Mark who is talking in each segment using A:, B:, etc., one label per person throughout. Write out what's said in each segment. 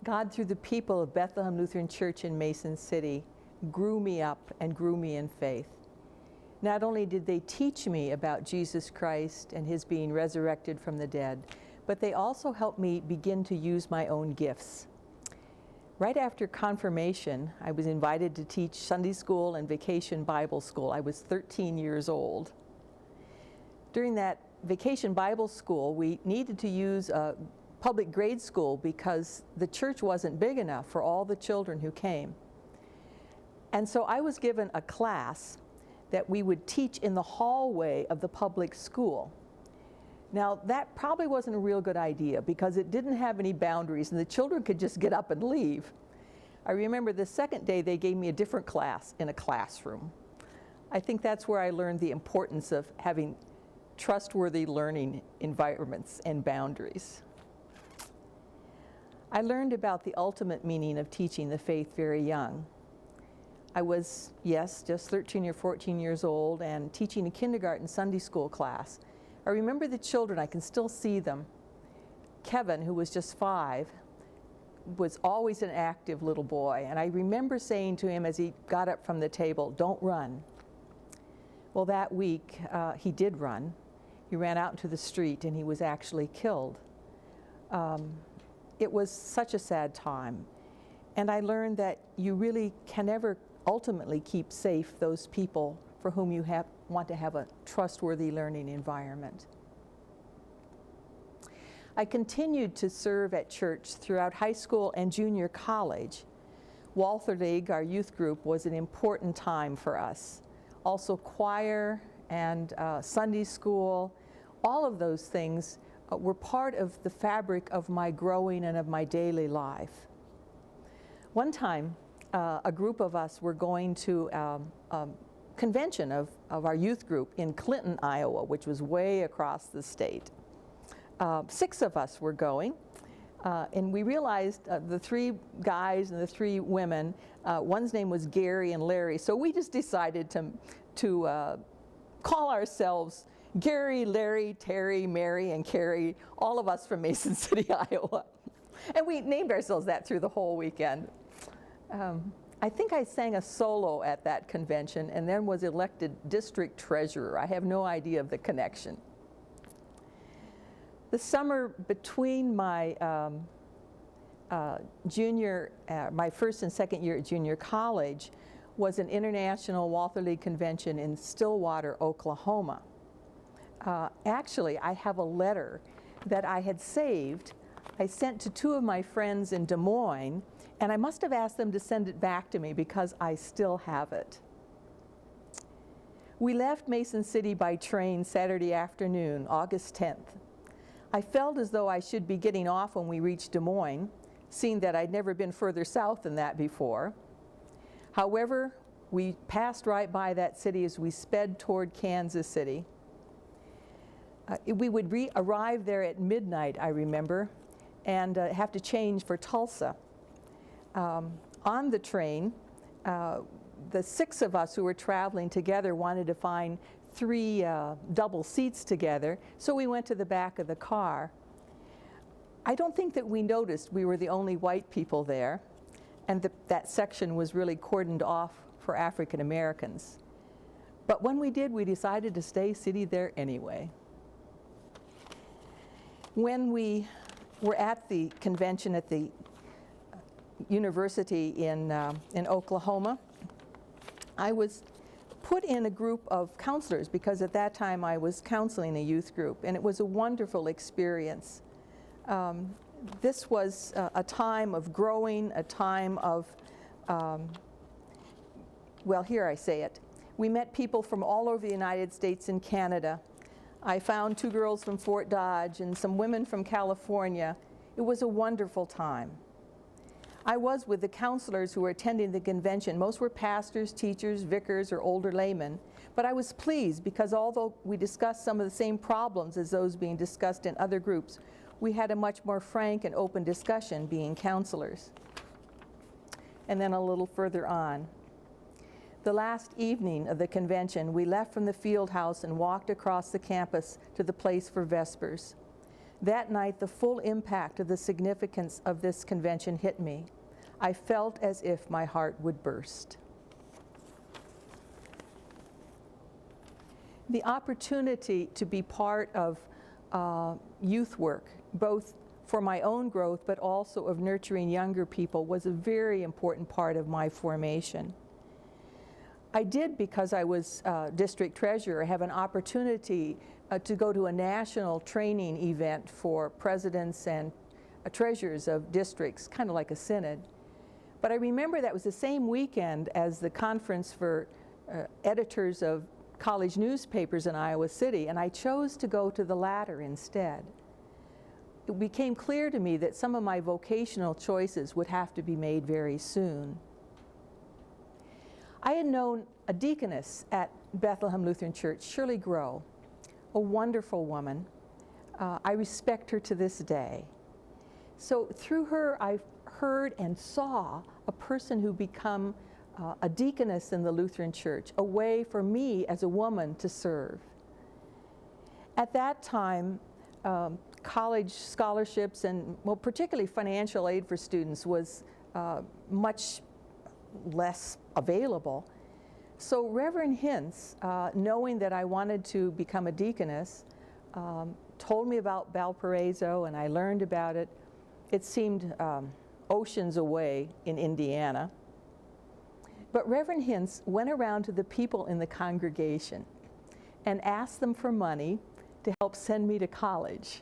A: God, through the people of Bethlehem Lutheran Church in Mason City, grew me up and grew me in faith. Not only did they teach me about Jesus Christ and his being resurrected from the dead, but they also helped me begin to use my own gifts. Right after confirmation, I was invited to teach Sunday school and Vacation Bible School. I was 13 years old. During that Vacation Bible School, we needed to use a public grade school because the church wasn't big enough for all the children who came. And so I was given a class that we would teach in the hallway of the public school. Now, that probably wasn't a real good idea because it didn't have any boundaries and the children could just get up and leave. I remember the second day they gave me a different class in a classroom. I think that's where I learned the importance of having trustworthy learning environments and boundaries. I learned about the ultimate meaning of teaching the faith very young. I was, yes, just 13 or 14 years old and teaching a kindergarten Sunday school class. I remember the children, I can still see them. Kevin, who was just 5, was always an active little boy, and I remember saying to him as he got up from the table, "Don't run." Well, that week, he did run. He ran out into the street and he was actually killed. It was such a sad time. And I learned that you really can never ultimately keep safe those people for whom you want to have a trustworthy learning environment. I continued to serve at church throughout high school and junior college. Walther League, our youth group, was an important time for us. Also choir and Sunday school, all of those things were part of the fabric of my growing and of my daily life. One time, a group of us were going to a convention of our youth group in Clinton, Iowa, which was way across the state. 6 of us were going, and we realized the 3 guys and the 3 women, one's name was Gary and Larry, so we just decided to call ourselves Gary, Larry, Terry, Mary, and Carrie, all of us from Mason City, Iowa. And we named ourselves that through the whole weekend. I think I sang a solo at that convention and then was elected district treasurer. I have no idea of the connection. The summer between my my first and second year at junior college was an international Walther League convention in Stillwater, Oklahoma. Actually, I have a letter that I had saved. I sent to 2 of my friends in Des Moines, and I must have asked them to send it back to me because I still have it. We left Mason City by train Saturday afternoon, August 10th. I felt as though I should be getting off when we reached Des Moines, seeing that I'd never been further south than that before. However, we passed right by that city as we sped toward Kansas City. We would arrive there at midnight, I remember, and have to change for Tulsa. On the train, the 6 of us who were traveling together wanted to find 3 double seats together, so we went to the back of the car. I don't think that we noticed we were the only white people there, and that section was really cordoned off for African Americans. But when we did, we decided to stay seated there anyway. When we were at the convention at the university in Oklahoma, I was put in a group of counselors because at that time I was counseling a youth group, and it was a wonderful experience. This was a time of growing, a time of, well, here I say it. We met people from all over the United States and Canada. I found 2 girls from Fort Dodge and some women from California. It was a wonderful time. I was with the counselors who were attending the convention. Most were pastors, teachers, vicars, or older laymen. But I was pleased because although we discussed some of the same problems as those being discussed in other groups, we had a much more frank and open discussion being counselors. And then a little further on. The last evening of the convention, we left from the field house and walked across the campus to the place for Vespers. That night, the full impact of the significance of this convention hit me. I felt as if my heart would burst. The opportunity to be part of youth work, both for my own growth but also of nurturing younger people, was a very important part of my formation. I did, because I was district treasurer, have an opportunity to go to a national training event for presidents and treasurers of districts, kind of like a synod. But I remember that was the same weekend as the conference for editors of college newspapers in Iowa City, and I chose to go to the latter instead. It became clear to me that some of my vocational choices would have to be made very soon. I had known a deaconess at Bethlehem Lutheran Church, Shirley Grow, a wonderful woman. I respect her to this day. So through her, I heard and saw a person who become a deaconess in the Lutheran Church, a way for me as a woman to serve. At that time, college scholarships and, well, particularly financial aid for students was much less available. So Reverend Hintz, knowing that I wanted to become a deaconess, told me about Valparaiso, and I learned about it. It seemed oceans away in Indiana. But Reverend Hintz went around to the people in the congregation and asked them for money to help send me to college.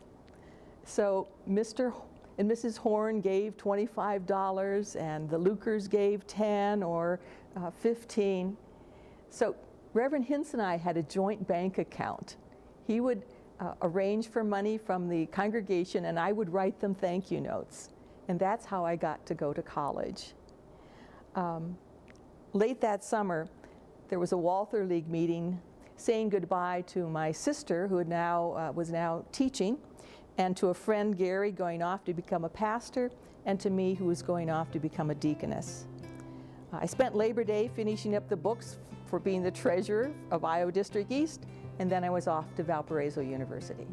A: So Mr. and Mrs. Horn gave $25, and the Lukers gave 10 or 15. So Reverend Hintz and I had a joint bank account. He would arrange for money from the congregation, and I would write them thank you notes. And that's how I got to go to college. Late that summer, there was a Walther League meeting saying goodbye to my sister, who had was now teaching, and to a friend, Gary, going off to become a pastor, and to me, who was going off to become a deaconess. I spent Labor Day finishing up the books for being the treasurer of Iowa District East, and then I was off to Valparaiso University.